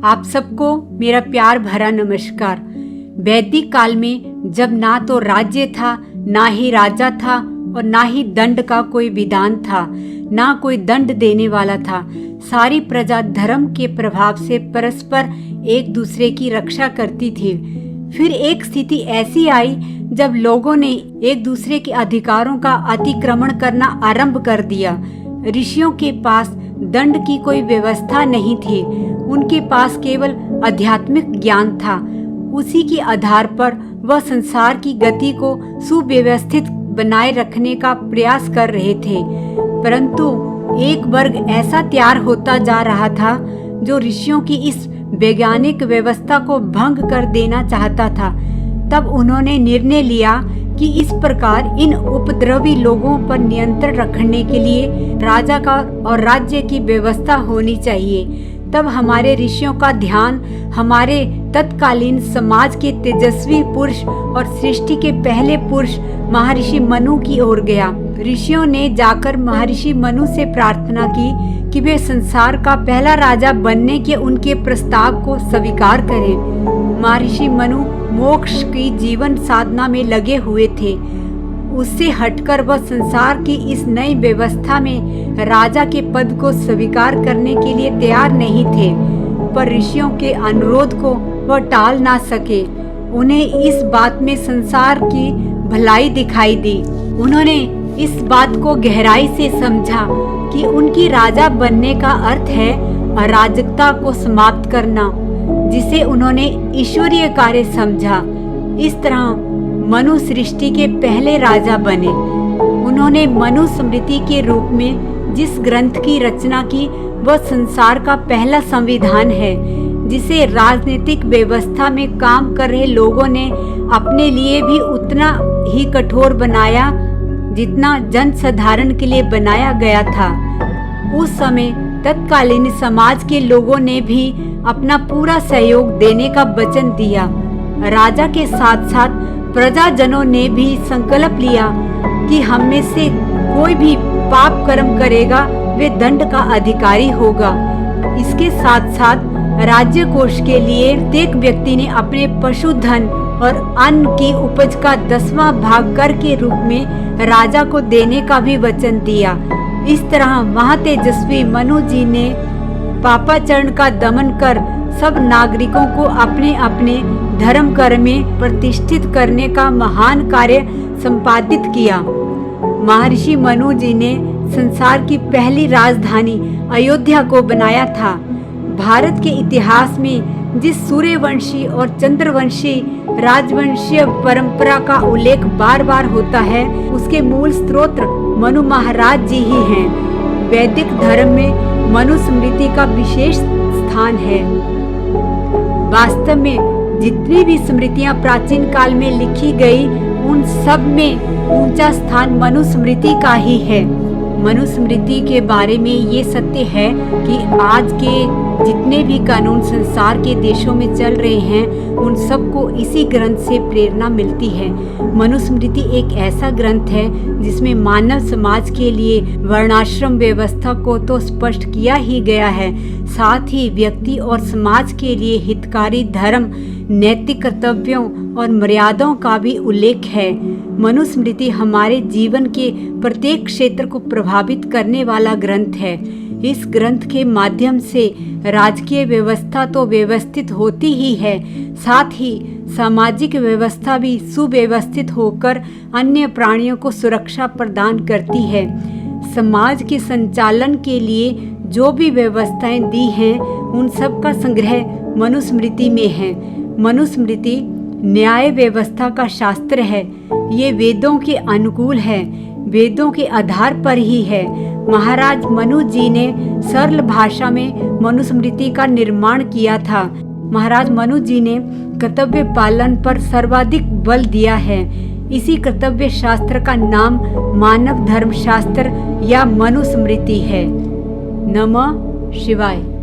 आप सबको मेरा प्यार भरा नमस्कार। वैदिक काल में जब ना तो राज्य था, ना ही राजा था और ना ही दंड का कोई विधान था, ना कोई दंड देने वाला था। सारी प्रजा धर्म के प्रभाव से परस्पर एक दूसरे की रक्षा करती थी। फिर एक स्थिति ऐसी आई जब लोगों ने एक दूसरे के अधिकारों का अतिक्रमण करना आरंभ कर दिया। ऋषियों के पास दंड की कोई व्यवस्था नहीं थी, उनके पास केवल आध्यात्मिक ज्ञान था। उसी के आधार पर वह संसार की गति को सुव्यवस्थित बनाए रखने का प्रयास कर रहे थे। परंतु एक वर्ग ऐसा तैयार होता जा रहा था जो ऋषियों की इस वैज्ञानिक व्यवस्था को भंग कर देना चाहता था। तब उन्होंने निर्णय लिया कि इस प्रकार इन उपद्रवी लोगों पर नियंत्रण रखने के लिए राजा का और राज्य की व्यवस्था होनी चाहिए। तब हमारे ऋषियों का ध्यान हमारे तत्कालीन समाज के तेजस्वी पुरुष और सृष्टि के पहले पुरुष महर्षि मनु की ओर गया। ऋषियों ने जाकर महर्षि मनु से प्रार्थना की कि वे संसार का पहला राजा बनने के उनके प्रस्ताव को स्वीकार करें। महर्षि मनु मोक्ष की जीवन साधना में लगे हुए थे। उससे हटकर वह संसार की इस नई व्यवस्था में राजा के पद को स्वीकार करने के लिए तैयार नहीं थे। पर ऋषियों के अनुरोध को वह टाल ना सके। उन्हें इस बात में संसार की भलाई दिखाई दी। उन्होंने इस बात को गहराई से समझा कि उनकी राजा बनने का अर्थ है अराजकता को समाप्त करना, जिसे उन्होंने ईश्वरीय कार्य समझा। इस तरह मनु सृष्टि के पहले राजा बने। उन्होंने मनु स्मृति के रूप में जिस ग्रंथ की रचना की वह संसार का पहला संविधान है, जिसे राजनीतिक व्यवस्था में काम कर रहे लोगों ने अपने लिए भी उतना ही कठोर बनाया जितना जन साधारण के लिए बनाया गया था। उस समय तत्कालीन समाज के लोगों ने भी अपना पूरा सहयोग देने का वचन दिया। राजा के साथ साथ प्रजाजनों ने भी संकल्प लिया कि हम में से कोई भी पाप कर्म करेगा वे दंड का अधिकारी होगा। इसके साथ साथ राज्य कोष के लिए प्रत्येक व्यक्ति ने अपने पशुधन और अन्न की उपज का 10वां भाग कर के रूप में राजा को देने का भी वचन दिया। इस तरह महातेजस्वी मनु जी ने पापाचरण का दमन कर सब नागरिकों को अपने अपने धर्म कर्म में प्रतिष्ठित करने का महान कार्य संपादित किया। महर्षि मनु जी ने संसार की पहली राजधानी अयोध्या को बनाया था। भारत के इतिहास में जिस सूर्यवंशी और चंद्रवंशी राजवंशीय परंपरा का उल्लेख बार बार होता है, उसके मूल स्रोत मनु महाराज जी ही हैं। वैदिक धर्म में मनु स्मृति का विशेष स्थान है। वास्तव में जितनी भी स्मृतियां प्राचीन काल में लिखी गई, उन सब में ऊंचा स्थान मनु स्मृति का ही है। मनु स्मृति के बारे में ये सत्य है कि आज के जितने भी कानून संसार के देशों में चल रहे हैं, उन सबको इसी ग्रंथ से प्रेरणा मिलती है। मनुस्मृति एक ऐसा ग्रंथ है जिसमें मानव समाज के लिए वर्णाश्रम व्यवस्था को तो स्पष्ट किया ही गया है, साथ ही व्यक्ति और समाज के लिए हितकारी धर्म, नैतिक कर्तव्यों और मर्यादाओं का भी उल्लेख है। मनुस्मृति हमारे जीवन के प्रत्येक क्षेत्र को प्रभावित करने वाला ग्रंथ है। इस ग्रंथ के माध्यम से राजकीय व्यवस्था तो व्यवस्थित होती ही है, साथ ही सामाजिक व्यवस्था भी सुव्यवस्थित होकर अन्य प्राणियों को सुरक्षा प्रदान करती है। समाज के संचालन के लिए जो भी व्यवस्थाएं दी हैं, उन सब का संग्रह मनुस्मृति में है। मनुस्मृति न्याय व्यवस्था का शास्त्र है। ये वेदों के अनुकूल है, वेदों के आधार पर ही है। महाराज मनु जी ने सरल भाषा में मनुस्मृति का निर्माण किया था। महाराज मनु जी ने कर्तव्य पालन पर सर्वाधिक बल दिया है। इसी कर्तव्य शास्त्र का नाम मानव धर्म शास्त्र या मनुस्मृति है। नमः शिवाय।